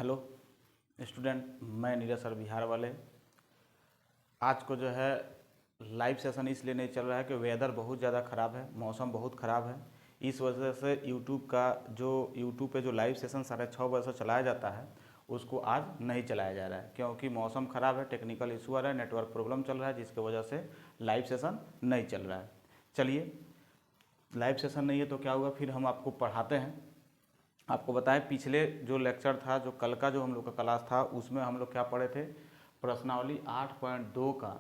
Hello student, मैं Neeraj sir Bihar वाले। आज को जो है लाइव सेशन इसलिए नहीं चल रहा है कि वेदर बहुत ज़्यादा ख़राब है, मौसम बहुत ख़राब है। इस वजह से यूट्यूब पे जो लाइव सेशन 6:30 बजे से चलाया जाता है उसको आज नहीं चलाया जा रहा है, क्योंकि मौसम ख़राब है, टेक्निकल इशू आ रहा है, नेटवर्क प्रॉब्लम चल रहा है, जिसकी वजह से लाइव सेशन नहीं चल रहा है। चलिए, लाइव सेशन नहीं है तो क्या हुआ, फिर हम आपको पढ़ाते हैं। आपको बताएं, पिछले जो लेक्चर था, जो कल का जो हम लोग का क्लास था, उसमें हम लोग क्या पढ़े थे, प्रश्नावली 8.2 का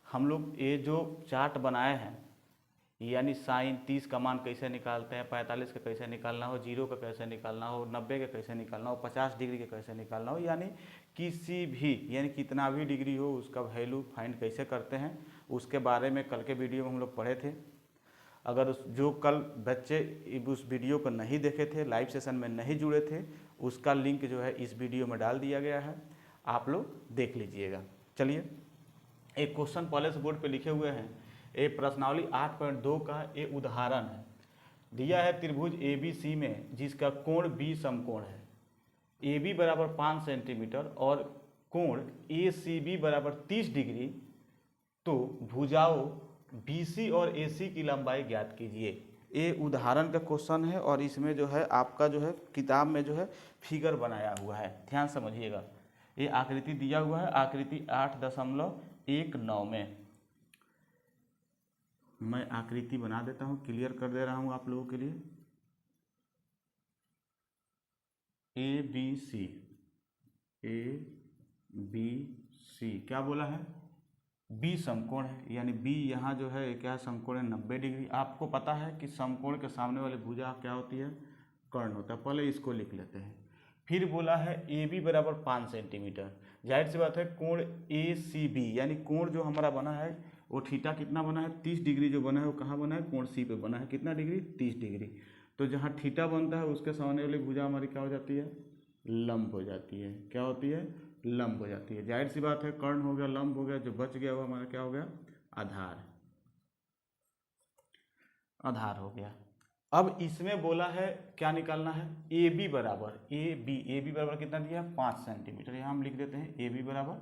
हम लोग ये जो चार्ट बनाए हैं, यानी साइन 30 का मान कैसे निकालते हैं, 45 का कैसे निकालना हो, 0 का कैसे निकालना हो, 90 का कैसे निकालना हो, 50 डिग्री का कैसे निकालना हो, यानी किसी भी यानी कितना भी डिग्री हो उसका वैल्यू फाइंड कैसे करते हैं, उसके बारे में कल के वीडियो में हम लोग पढ़े थे। अगर जो कल बच्चे उस वीडियो को नहीं देखे थे, लाइव सेशन में नहीं जुड़े थे, उसका लिंक जो है इस वीडियो में डाल दिया गया है, आप लोग देख लीजिएगा। चलिए, एक क्वेश्चन पहले से बोर्ड पे लिखे हुए हैं। ये प्रश्नावली 8.2 का ये उदाहरण है। दिया है त्रिभुज ABC में जिसका कोण B समकोण है, AB बराबर 5 सेंटीमीटर और कोण ACB बराबर 30 डिग्री, तो भुजाओं BC और AC की लंबाई ज्ञात कीजिए। ये उदाहरण का क्वेश्चन है और इसमें जो है आपका जो है किताब में जो है फिगर बनाया हुआ है, ध्यान समझिएगा। ये आकृति दिया हुआ है, आकृति 8.19 में। मैं आकृति बना देता हूँ, क्लियर कर दे रहा हूँ आप लोगों के लिए। ABC क्या बोला है, B समकोण है, यानी B यहाँ जो है क्या है, समकोण है 90 डिग्री। आपको पता है कि समकोण के सामने वाली भुजा क्या होती है, कर्ण होता है। पहले इसको लिख लेते हैं। फिर बोला है AB बराबर 5 सेंटीमीटर। जाहिर सी बात है, कोण ACB यानी कोण जो हमारा बना है वो थीटा कितना बना है, 30 डिग्री जो बना है वो कहाँ बना है, कोण C पे बना है, कितना डिग्री, 30 डिग्री। तो जहाँ थीटा बनता है उसके सामने वाली भुजा हमारी क्या हो जाती है, लंब हो जाती है। क्या होती है, लंब हो जाती है। जाहिर सी बात है, कर्ण हो गया, लंब हो गया, जो बच गया वो हमारा क्या हो गया, आधार, आधार हो गया। अब इसमें बोला है क्या निकालना है, AB बराबर कितना दिया है, 5 सेंटीमीटर। यहाँ हम लिख देते हैं AB बराबर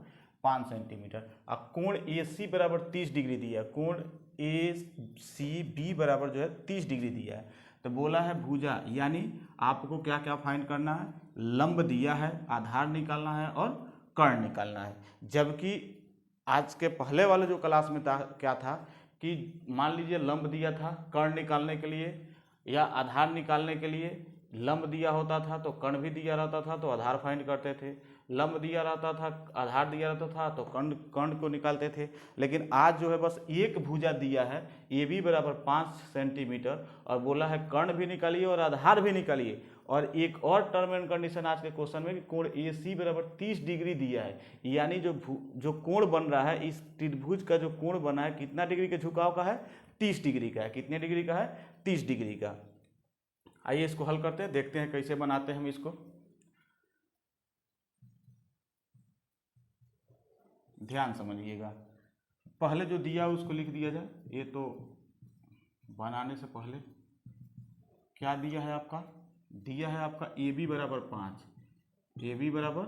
5 सेंटीमीटर। अब कोण AC बराबर 30 डिग्री दिया है, कोण ACB बराबर जो है 30 डिग्री दिया है। तो बोला है भुजा, यानी आपको क्या क्या फाइंड करना है, लंब दिया है, आधार निकालना है और कर्ण निकालना है। जबकि आज के पहले वाले जो क्लास में था क्या था कि मान लीजिए लंब दिया था, कर्ण निकालने के लिए या आधार निकालने के लिए लंब दिया होता था तो कर्ण भी दिया रहता था तो आधार फाइंड करते थे, लंब दिया रहता था, आधार दिया रहता था तो कर्ण को निकालते थे। लेकिन आज जो है बस एक भुजा दिया है, AB बराबर 5 सेंटीमीटर, और बोला है कर्ण भी निकालिए और आधार भी निकालिए। और एक और टर्म एंड कंडीशन आज के क्वेश्चन में कि कोण AC बराबर 30 डिग्री दिया है, यानी जो कोण बन रहा है, इस त्रिभुज का जो कोण बना है कितना डिग्री के झुकाव का है, 30 डिग्री का है। कितने डिग्री का है, 30 डिग्री का। आइए इसको हल करते हैं, देखते हैं कैसे बनाते हैं हम इसको। ध्यान समझिएगा, पहले जो दिया उसको लिख दिया जाए। ये तो बनाने से पहले क्या दिया है आपका, दिया है आपका AB बराबर 5, AB बराबर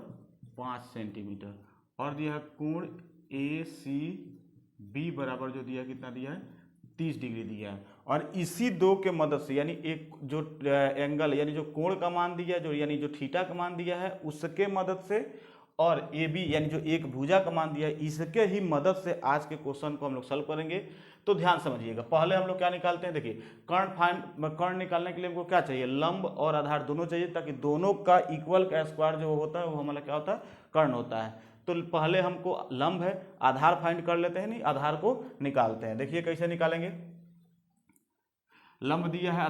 5 सेंटीमीटर, और दिया है कोण ACB बराबर जो दिया है कितना दिया है, 30 डिग्री दिया है। और इसी दो के मदद से, यानी एक जो एंगल यानी जो कोण का मान दिया है, जो यानी जो थीटा का मान दिया है उसके मदद से, और AB यानी जो एक भुजा का मान दिया है, इसके ही मदद से आज के क्वेश्चन को हम लोग सॉल्व करेंगे। तो ध्यान समझिएगा, पहले हम लोग क्या निकालते हैं, देखिए कर्ण निकालने के लिए हमको क्या चाहिए, लंब और आधार दोनों चाहिए, ताकि दोनों का इक्वल का स्क्वायर जो होता है वो हमारा क्या होता है, कर्ण होता है। तो पहले हमको लंब है, आधार फाइंड कर लेते हैं, नहीं आधार को निकालते हैं। देखिए कैसे निकालेंगे, लंब दिया है,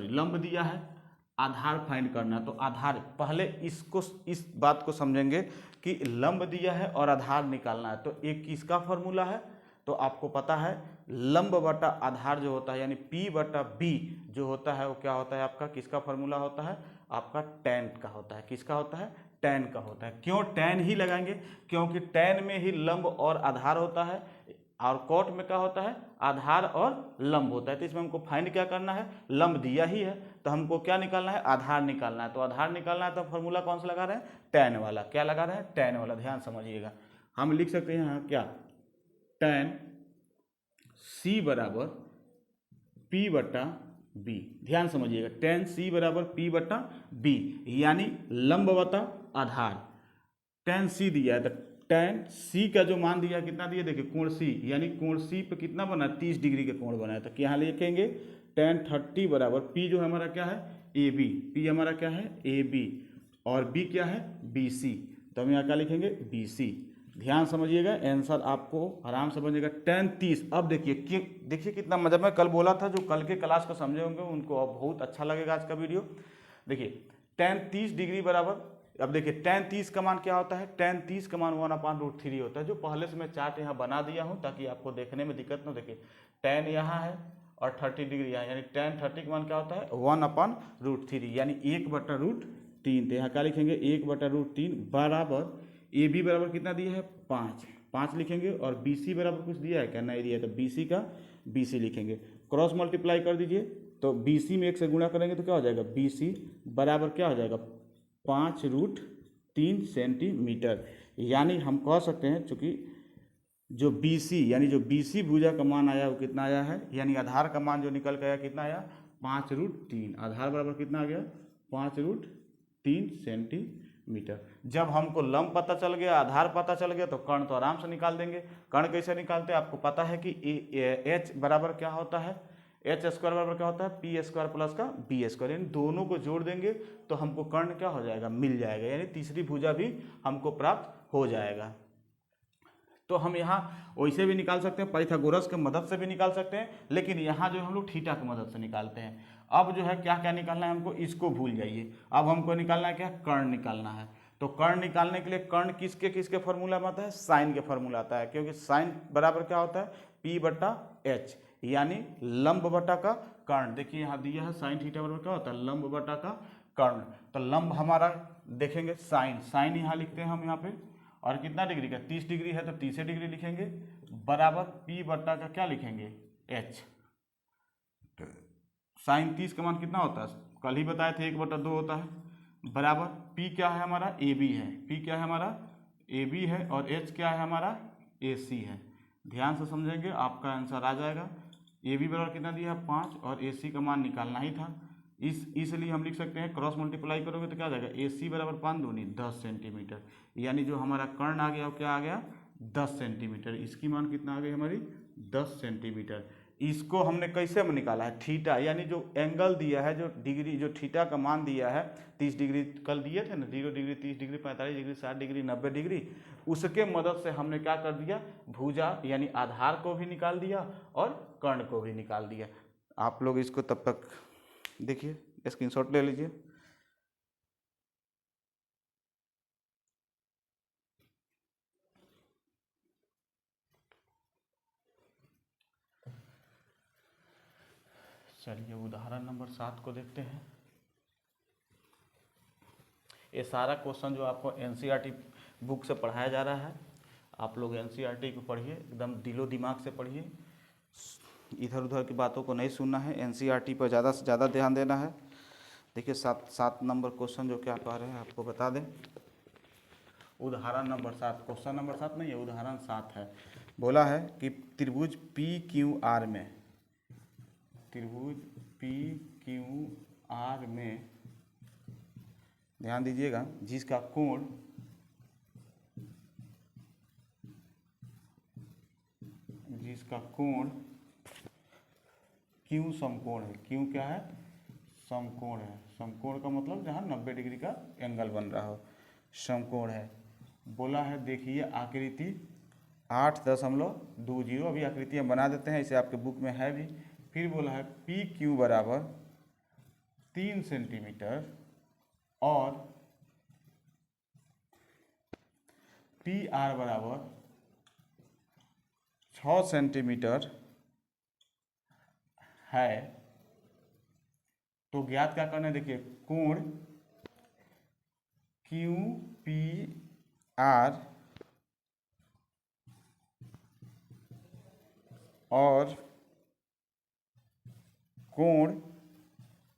लंब दिया है, आधार फाइंड करना है। तो आधार, पहले इस बात को समझेंगे कि लंब दिया है और आधार निकालना है। तो एक किसका फॉर्मूला है, तो आपको पता है लंब बटा आधार जो होता है, यानी P बटा B जो होता है वो क्या होता है आपका, किसका फॉर्मूला होता है, आपका tan का होता है। किसका होता है, tan का होता है। क्यों tan ही लगाएंगे, क्योंकि tan में ही लंब और आधार होता है। और कॉट में क्या होता है, आधार और लंब होता है। तो इसमें हमको फाइंड क्या करना है, लंब दिया ही है तो हमको क्या निकालना है, आधार निकालना है। तो आधार निकालना है तो फॉर्मूला कौन सा लगा रहे हैं, tan वाला। क्या लगा रहे हैं, tan वाला। ध्यान समझिएगा, हम लिख सकते हैं यहाँ क्या, tan c बराबर p बटा b। ध्यान समझिएगा, tan c बराबर p बटा b, यानी लंब बटा आधार। tan c दिया है तो tan c का जो मान दिया कितना दिया, देखिए कोण c, यानी कोण c पे कितना बना, 30 डिग्री का कोण बना है। तो यहाँ लिखेंगे tan 30 बराबर p जो हमारा क्या है, AB। p हमारा क्या है, AB, और b क्या है, BC। तो हम यहाँ क्या लिखेंगे, BC। ध्यान समझिएगा, आंसर आपको आराम से बनेगा tan 30। अब देखिए कितना मजा, मैं कल बोला था जो कल के क्लास को समझे होंगे उनको अब बहुत अच्छा लगेगा आज का वीडियो। देखिए tan 30 डिग्री बराबर, अब देखिए tan 30 का मान क्या होता है, tan 30 का मान 1/√3 होता है, जो पहले से मैं चार्ट यहाँ बना दिया हूँ ताकि आपको देखने में दिक्कत न। देखिए tan यहाँ है और 30 डिग्री यहाँ, यानी tan 30 का मान क्या होता है, 1/√3, यानी 1/√3। तो यहाँ क्या लिखेंगे, 1/√3 बराबर AB बराबर कितना दिया है, 5 लिखेंगे, और BC बराबर कुछ दिया है क्या, नहीं दिया है, तो BC का BC लिखेंगे। क्रॉस मल्टीप्लाई कर दीजिए तो BC में 1 से गुणा करेंगे तो क्या हो जाएगा, BC बराबर क्या हो जाएगा, 5√3 सेंटीमीटर। यानी हम कह सकते हैं चूँकि जो BC यानी जो BC भुजा का मान आया वो कितना आया है, यानी आधार का मान जो निकल के आया कितना आया, 5√3। आधार बराबर कितना आ गया, 5√3 सेंटीमीटर। जब हमको लंब पता चल गया, आधार पता चल गया, तो कर्ण तो आराम से निकाल देंगे। कर्ण कैसे निकालते हैं, आपको पता है कि H बराबर क्या होता है, H² बराबर क्या होता है, P² प्लस का B², यानी दोनों को जोड़ देंगे तो हमको कर्ण क्या हो जाएगा, मिल जाएगा, यानी तीसरी भुजा भी हमको प्राप्त हो जाएगा। तो हम यहाँ वैसे भी निकाल सकते हैं, पाइथागोरस की मदद से भी निकाल सकते हैं, लेकिन यहाँ जो हम लोग थीटा की मदद से निकालते हैं। अब जो है क्या क्या निकालना है हमको, इसको भूल जाइए। अब हमको निकालना है क्या, कर्ण निकालना है। तो कर्ण निकालने के लिए कर्ण किसके किसके फॉर्मूला में आता है, साइन के फॉर्मूला आता है, क्योंकि साइन बराबर क्या होता है, P/H, यानी लंब बटा का कर्ण। देखिए यहाँ दिया है साइन थीटा बराबर क्या होता है, लंब बटा का कर्ण। तो लंब हमारा देखेंगे साइन यहाँ लिखते हैं हम यहाँ पे, और कितना डिग्री का, 30 डिग्री है तो 30 डिग्री लिखेंगे, बराबर P बटा का क्या लिखेंगे, H। साइन 30 का मान कितना होता है, कल ही बताए थे 1/2 होता है, बराबर P क्या है हमारा, AB है, P क्या है हमारा, AB है, और H क्या है हमारा, AC है। ध्यान से समझेंगे आपका आंसर आ जाएगा। AB बराबर कितना दिया है, 5, और AC का मान निकालना ही था, इसलिए हम लिख सकते हैं क्रॉस मल्टीप्लाई करोगे तो क्या आ जाएगा, AC बराबर 5 दूनी 10 सेंटीमीटर, यानी जो हमारा कर्ण आ गया वो क्या आ गया, 10 सेंटीमीटर। इसकी मान कितना आ गई हमारी, 10 सेंटीमीटर। इसको हमने कैसे में निकाला है, थीटा, यानी जो एंगल दिया है, जो डिग्री, जो थीटा का मान दिया है 30 डिग्री, कल दिए थे ना, 0 degree, 30 degree, 45 degree, 60 degree, 90 degree, उसके मदद से हमने क्या कर दिया, भुजा यानी आधार को भी निकाल दिया और कर्ण को भी निकाल दिया। आप लोग इसको तब तक देखिए, स्क्रीनशॉट ले लीजिए। चलिए उदाहरण नंबर 7 को देखते हैं। ये सारा क्वेश्चन जो आपको NCERT बुक से पढ़ाया जा रहा है, आप लोग NCERT को पढ़िए, एकदम दिलो दिमाग से पढ़िए, इधर उधर की बातों को नहीं सुनना है, NCERT पर ज़्यादा से ज़्यादा ध्यान देना है। देखिए 7 नंबर क्वेश्चन जो क्या कह रहे हैं आपको बता दें। उदाहरण नंबर 7, क्वेश्चन नंबर 7 नहीं है, उदाहरण 7 है। बोला है कि त्रिभुज PQR में, त्रिभुज PQR में ध्यान दीजिएगा, जिसका कोण Q समकोण है। Q क्या है, समकोण है। समकोण का मतलब जहाँ 90 डिग्री का एंगल बन रहा हो, समकोण है। बोला है देखिए आकृति 8.20, अभी आकृतियाँ बना देते हैं, इसे आपके बुक में है भी। फिर बोला है PQ बराबर 3 सेंटीमीटर और PR बराबर 6 सेंटीमीटर है। तो ज्ञात क्या करना है, देखिए कोण QPR और कोण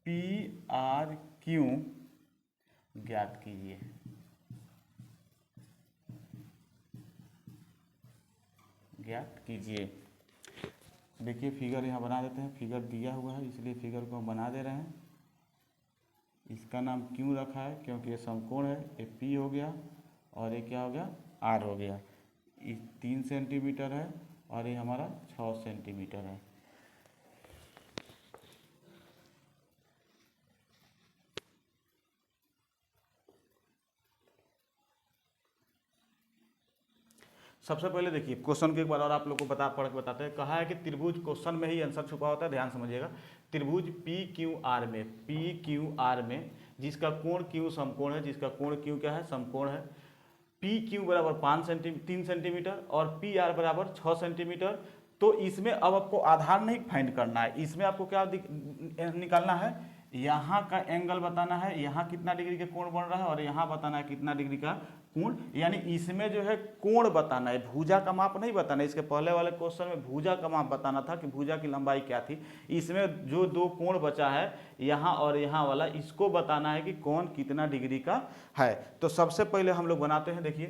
पी आर क्यू ज्ञात कीजिए। ज्ञात कीजिए। देखिए फिगर यहाँ बना देते हैं, फिगर दिया हुआ है इसलिए फिगर को हम बना दे रहे हैं। इसका नाम क्यों रखा है, क्योंकि ये समकोण है, ये पी हो गया और ये क्या हो गया, आर हो गया। ये 3 सेंटीमीटर है और ये हमारा 6 सेंटीमीटर है। सबसे पहले देखिए क्वेश्चन के एक बार और आप लोग को पढ़ के बताते हैं। कहा है कि त्रिभुज, क्वेश्चन में ही आंसर छुपा होता है, ध्यान समझिएगा। त्रिभुज पी क्यू आर में, पी क्यू आर में जिसका कोण क्यू समकोण है, जिसका कोण क्यू क्या है, समकोण है। पी क्यू बराबर 3 सेंटीमीटर और पी आर बराबर 6 सेंटीमीटर। तो इसमें अब आपको आधार नहीं फाइंड करना है, इसमें आपको क्या निकालना है, यहाँ का एंगल बताना है, यहाँ कितना डिग्री का कोण बन रहा है और यहाँ बताना है कितना डिग्री का कोण। यानी इसमें जो है कोण बताना है, भुजा का माप नहीं बताना है। इसके पहले वाले क्वेश्चन में भुजा का माप बताना था कि भुजा की लंबाई क्या थी। इसमें जो 2 कोण बचा है, यहाँ और यहाँ वाला, इसको बताना है कि कौन कितना डिग्री का है। तो सबसे पहले हम लोग बनाते हैं। देखिए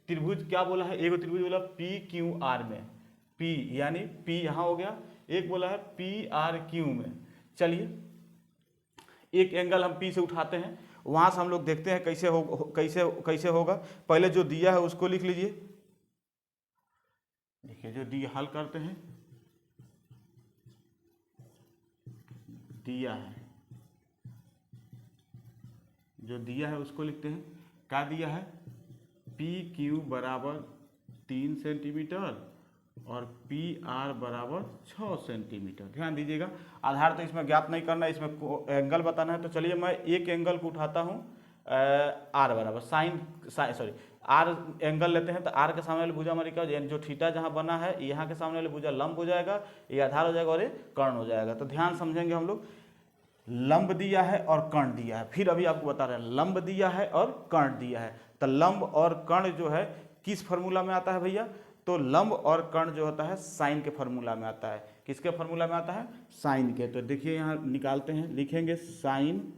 त्रिभुज क्या बोला है, एक त्रिभुज बोला पी क्यू आर में, पी यानी पी यहाँ हो गया, एक बोला है पी आर क्यू में। चलिए एक एंगल हम पी से उठाते हैं, वहां से हम लोग देखते हैं कैसे होगा। पहले जो दिया है उसको लिख लीजिए। देखिए जो दिया, हल करते हैं, दिया है, जो दिया है उसको लिखते हैं। क्या दिया है, पी क्यू बराबर 3 सेंटीमीटर और पी आर बराबर 6 सेंटीमीटर। ध्यान दीजिएगा, आधार तो इसमें ज्ञात नहीं करना है, इसमें एंगल बताना है। तो चलिए मैं एक एंगल को उठाता हूँ, आर बराबर आर एंगल लेते हैं। तो आर के सामने वाली भुजा हमारी क्या हो जाएगी, जो थीटा जहाँ बना है यहाँ के सामने वाली भुजा लंब हो जाएगा, ये आधार हो जाएगा और ये कर्ण हो जाएगा। तो ध्यान समझेंगे हम लोग, लंब दिया है और कर्ण दिया है। फिर अभी आपको बता रहे हैं, लंब दिया है और कर्ण दिया है। तो लंब और कर्ण जो है किस फॉर्मूला में आता है भैया, तो लंब और कर्ण जो होता है साइन के फॉर्मूला में आता है। किसके फॉर्मूला में आता है, साइन के। तो देखिए यहाँ निकालते हैं, लिखेंगे साइन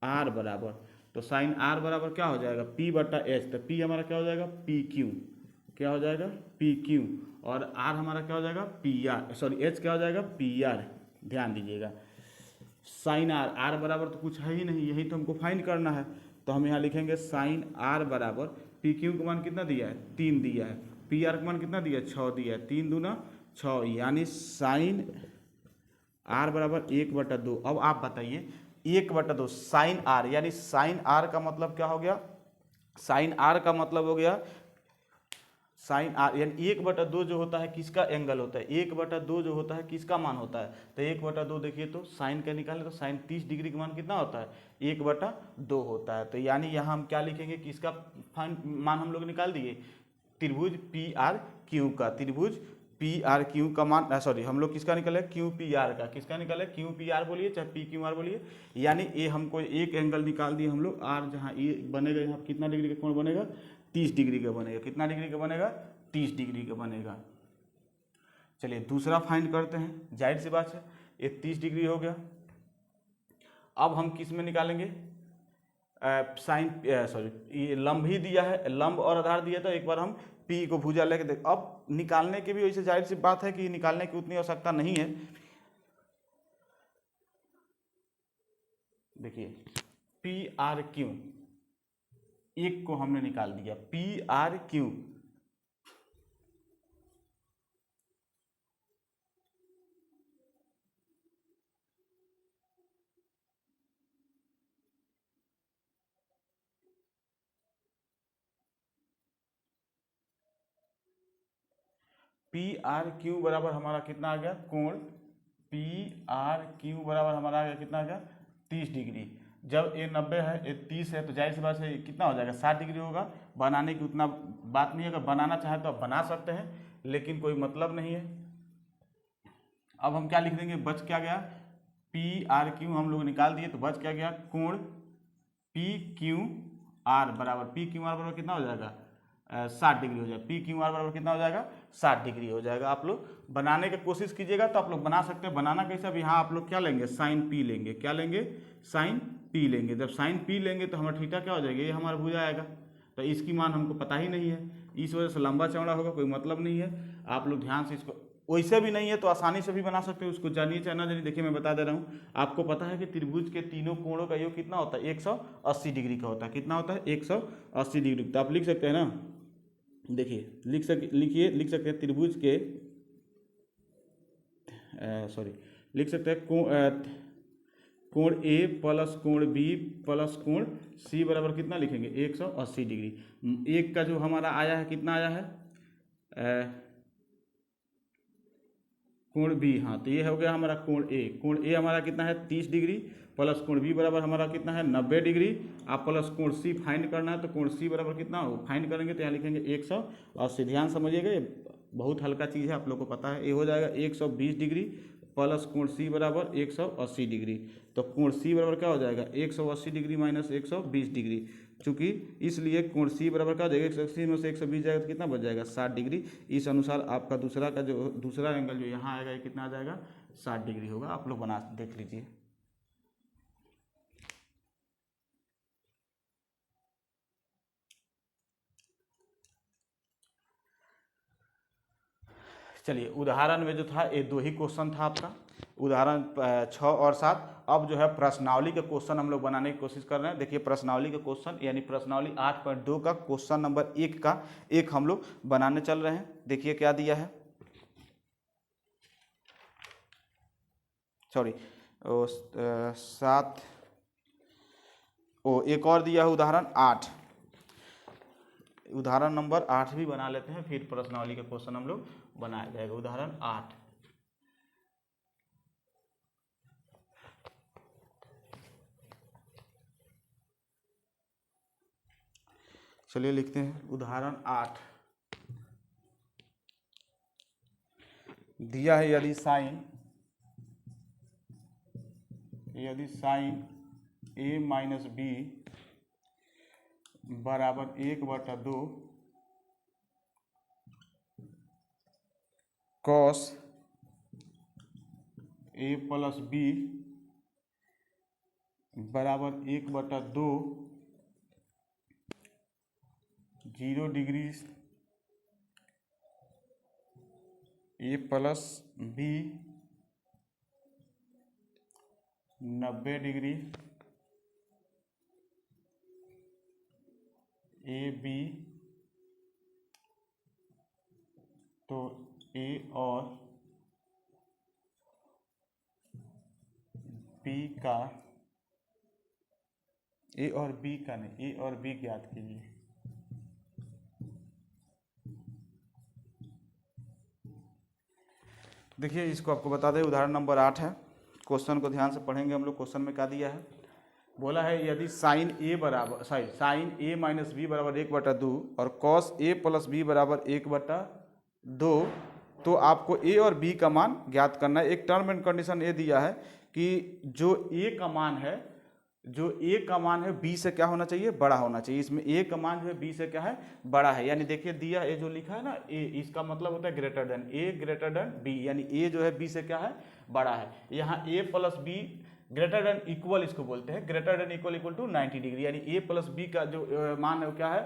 आर बराबर, तो साइन आर बराबर क्या हो जाएगा, पी बटा एच। तो पी हमारा क्या हो जाएगा, पी क्यू, क्या हो जाएगा, पी क्यू, और आर हमारा क्या हो जाएगा, पी आर, एच क्या हो जाएगा, पी आर। ध्यान दीजिएगा, साइन आर, आर बराबर तो कुछ है ही नहीं, यही तो हमको फाइंड करना है। तो हम यहाँ लिखेंगे साइन आर बराबर, पी क्यू का मान कितना दिया है, 3 दिया है, पी आर का मान कितना दिया है, 6 दिया है, 3 दूना 6, यानी साइन आर बराबर 1/2। अब आप बताइए 1/2 साइन आर, यानी साइन आर का मतलब क्या हो गया, साइन आर का मतलब हो गया, साइन आर यानी 1/2 जो होता है किसका एंगल होता है, 1/2 जो होता है किसका मान होता है। तो 1/2 देखिए, तो साइन का निकालें तो साइन 30 डिग्री का मान कितना होता है, 1/2 होता है। तो यानी यहाँ हम क्या लिखेंगे कि इसका मान हम लोग निकाल दिए, त्रिभुज पी आर क्यू का, त्रिभुज पी आर क्यू का मान, हम लोग किसका निकाले, क्यू पी आर का। किसका निकाले, क्यू पी आर बोलिए चाहे पी क्यू आर बोलिए। यानी ये हमको एक एंगल निकाल दिए हम लोग, आर जहाँ ये बनेगा, यहाँ कितना डिग्री का कोण बनेगा, 30 डिग्री का बनेगा। कितना डिग्री का बनेगा, 30 डिग्री का बनेगा। चलिए दूसरा फाइंड करते हैं, जाहिर सी बात है ये 30 डिग्री हो गया। अब हम किस में निकालेंगे, ये लंब ही दिया है, लंब और आधार दिया, तो एक बार हम पी को भुजा लेके देख। अब निकालने की भी वैसे जाहिर सी बात है कि निकालने की उतनी आवश्यकता नहीं है। देखिए पी आर क्यू, एक को हमने निकाल दिया, P R Q, P R Q बराबर हमारा कितना आ गया, कोण पी आर क्यू बराबर हमारा आ गया कितना आ गया, 30 डिग्री। जब ये 90 है, ये 30 है, तो जाहिर सी बात है कितना हो जाएगा, 60 डिग्री होगा। बनाने की उतना बात नहीं है, अगर बनाना चाहे तो आप बना सकते हैं, लेकिन कोई मतलब नहीं है। अब हम क्या लिख देंगे, बच क्या गया, पी आर क्यू हम लोग निकाल दिए, तो बच क्या गया, कोण पी क्यू आर बराबर, पी क्यू आर बराबर कितना हो जाएगा, 60 डिग्री हो जाएगा। पी क्यू आर बराबर कितना हो जाएगा, 60 डिग्री हो जाएगा। आप लोग बनाने की कोशिश कीजिएगा तो आप लोग बना सकते हैं। बनाना कैसे, अब यहाँ आप लोग क्या लेंगे, साइन पी लेंगे। क्या लेंगे, साइन पी लेंगे। जब साइन पी लेंगे तो हमारा थीटा क्या हो जाएगा, ये हमारा भुजा आएगा। तो इसकी मान हमको पता ही नहीं है, इस वजह से लंबा चौड़ा होगा, कोई मतलब नहीं है। आप लोग ध्यान से इसको, वैसे भी नहीं है तो आसानी से भी बना सकते हो, उसको जानिए चाहे ना जानिए। देखिए मैं बता दे रहा हूँ, आपको पता है कि त्रिभुज के तीनों कोणों का योग कितना होता है, 180 डिग्री का होता है। कितना होता है, 180 डिग्री। तो आप लिख सकते हैं ना, देखिए लिख सकते हैं त्रिभुज के लिख सकते हैं कोण ए प्लस कोण बी प्लस कोण सी बराबर कितना लिखेंगे, 180 डिग्री। एक का जो हमारा आया है, कितना आया है, कोण बी, हाँ तो ये हो गया हमारा कोण ए। कोण ए हमारा कितना है, 30 डिग्री, प्लस कोण बी बराबर हमारा कितना है, 90 डिग्री। आप प्लस कोण सी फाइंड करना है, तो कोण सी बराबर कितना हो फाइंड करेंगे तो यहाँ लिखेंगे 180। ध्यान समझिएगा, ये बहुत हल्का चीज़ है, आप लोग को पता है। ये हो जाएगा 120 डिग्री प्लस कोण सी बराबर 180 डिग्री। तो कोण सी बराबर क्या हो जाएगा, 180 डिग्री माइनस 120 डिग्री। चूँकि इसलिए कोण सी बराबर क्या हो जाएगा, 180 में से 120 जाएगा तो कितना बच जाएगा, 60 डिग्री। इस अनुसार आपका दूसरा एंगल जो यहाँ आएगा, ये कितना आ जाएगा, 60 डिग्री होगा। आप लोग बना देख लीजिए। चलिए उदाहरण में जो था ये 2 ही क्वेश्चन था आपका, उदाहरण 6 और 7। अब जो है प्रश्नावली के क्वेश्चन हम लोग बनाने की कोशिश कर रहे हैं। देखिए प्रश्नावली के क्वेश्चन यानी प्रश्नावली 8.2 का क्वेश्चन नंबर 1 का एक हम लोग बनाने चल रहे हैं। देखिए क्या दिया है, सॉरी 7, एक और दिया है उदाहरण 8। उदाहरण नंबर 8 भी बना लेते हैं, फिर प्रश्नावली का क्वेश्चन हम लोग बनाया जाएगा। उदाहरण 8, चलिए लिखते हैं। उदाहरण 8 दिया है, यदि साइन a माइनस बी बराबर 1/2 कॉस a प्लस बी बराबर 1/2 0 degree a plus B 90 degree A B, तो ए और बी का नहीं, ए और बी ज्ञात कीजिए। देखिए इसको आपको बता दें, उदाहरण नंबर 8 है। क्वेश्चन को ध्यान से पढ़ेंगे हम लोग। क्वेश्चन में क्या दिया है, बोला है यदि साइन ए माइनस बी बराबर 1/2 और कॉस ए प्लस बी बराबर 1/2, तो आपको ए और बी का मान ज्ञात करना है। एक टर्म एंड कंडीशन ये दिया है कि जो ए का मान है बी से क्या होना चाहिए, बड़ा होना चाहिए। इसमें ए का मान जो है बी से क्या है, बड़ा है। यानी देखिए दिया ए जो लिखा है ना, ए, इसका मतलब होता है ग्रेटर देन, ए ग्रेटर देन बी, यानी ए जो है बी से क्या है, बड़ा है। यहाँ A plus B greater than equal इसको बोलते हैं, greater than equal to 90 degree. यानी ए प्लस बी का जो मान है वो क्या है,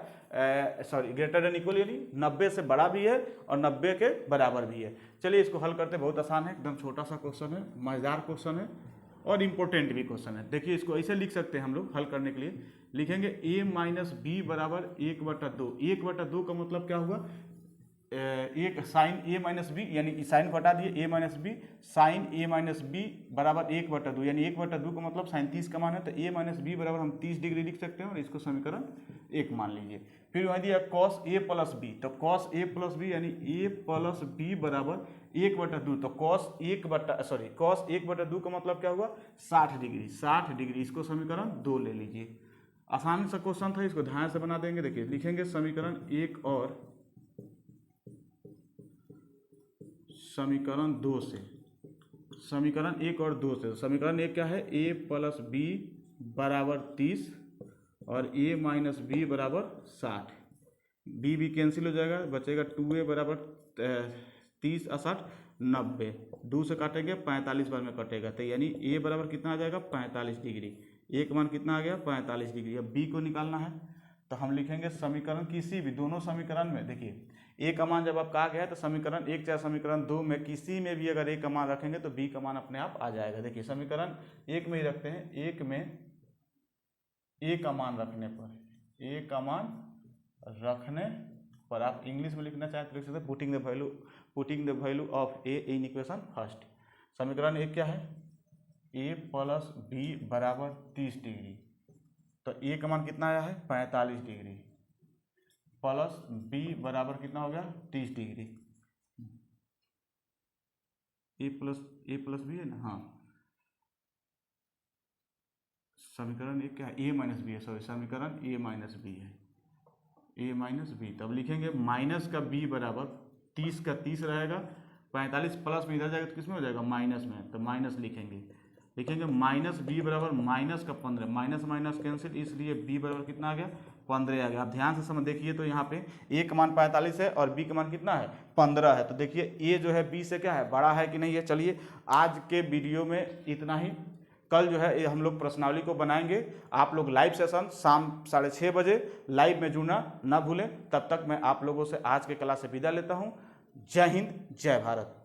ग्रेटर देन इक्वल यानी 90 से बड़ा भी है और 90 के बराबर भी है। चलिए इसको हल करते, बहुत आसान है, एकदम छोटा सा क्वेश्चन है, मजेदार क्वेश्चन है और इम्पोर्टेंट भी क्वेश्चन है। देखिए इसको ऐसे लिख सकते हैं हम लोग हल करने के लिए, लिखेंगे a माइनस बी बराबर 1/2। 1/2 का मतलब क्या हुआ, एक साइन ए माइनस बी, यानी साइन हटा दिए, ए माइनस बी साइन ए माइनस बी बराबर 1/2, यानी 1/2 का मतलब साइन 30 का मान है, तो ए माइनस बी बराबर हम 30 डिग्री लिख सकते हैं और इसको समीकरण 1 मान लीजिए। फिर वहाँ दिया कॉस ए प्लस बी, तो कॉस ए प्लस बी यानी ए प्लस बी बराबर 1/2, तो कॉस 1/2 का मतलब क्या हुआ, 60 डिग्री। 60 डिग्री, इसको समीकरण 2 ले लीजिए। आसान सा क्वेश्चन था, इसको ध्यान से बना देंगे। देखिए लिखेंगे समीकरण 1 और समीकरण 2 से, समीकरण 1 और 2 से। समीकरण 1 क्या है, a प्लस बी बराबर 30 और a माइनस बी बराबर 60। बी कैंसिल हो जाएगा, बचेगा 2a बराबर 30 और 60 90, 2 से काटेंगे 45 बार में कटेगा, तो यानी ए बराबर कितना आ जाएगा 45 डिग्री। ए का मान कितना आ गया 45 डिग्री। अब बी को निकालना है तो हम लिखेंगे समीकरण किसी भी, दोनों समीकरण में देखिए ए का मान जब आपका आ गया है तो समीकरण 1 चाहे समीकरण 2 में किसी में भी अगर ए का मान रखेंगे तो बी का मान अपने आप आ जाएगा। देखिए समीकरण 1 में ही रखते हैं, 1 में ए का मान रखने पर, ए का मान रखने पर आप इंग्लिश में लिखना चाहें तो लिख सकते हैं putting the value of A in equation first. समीकरण 1 क्या है, ए प्लस बी बराबर 30 डिग्री, तो ए का मान कितना आया है 45 डिग्री, प्लस बी बराबर कितना हो गया 30 डिग्री। ए प्लस बी है ना, हाँ समीकरण 1 क्या है, ए माइनस बी है, सॉरी समीकरण ए माइनस बी है, ए माइनस बी। तब लिखेंगे माइनस का बी बराबर 30 का 30 रहेगा, 45 प्लस में इधर जाएगा तो किस में हो जाएगा माइनस में, तो माइनस लिखेंगे माइनस बी बराबर माइनस का 15, माइनस माइनस कैंसिल, इसलिए बी बराबर कितना आ गया 15 आ गया। आप ध्यान से समझ देखिए तो यहाँ पे ए का मान 45 है और बी का मान कितना है 15 है, तो देखिए ए जो है बी से क्या है बड़ा है कि नहीं है। चलिए आज के वीडियो में इतना ही, कल जो है ये हम लोग प्रश्नावली को बनाएंगे। आप लोग लाइव सेशन शाम 6:30 बजे लाइव में जुड़ना ना भूलें। तब तक मैं आप लोगों से आज के क्लास से विदा लेता हूँ। जय हिंद, जय भारत।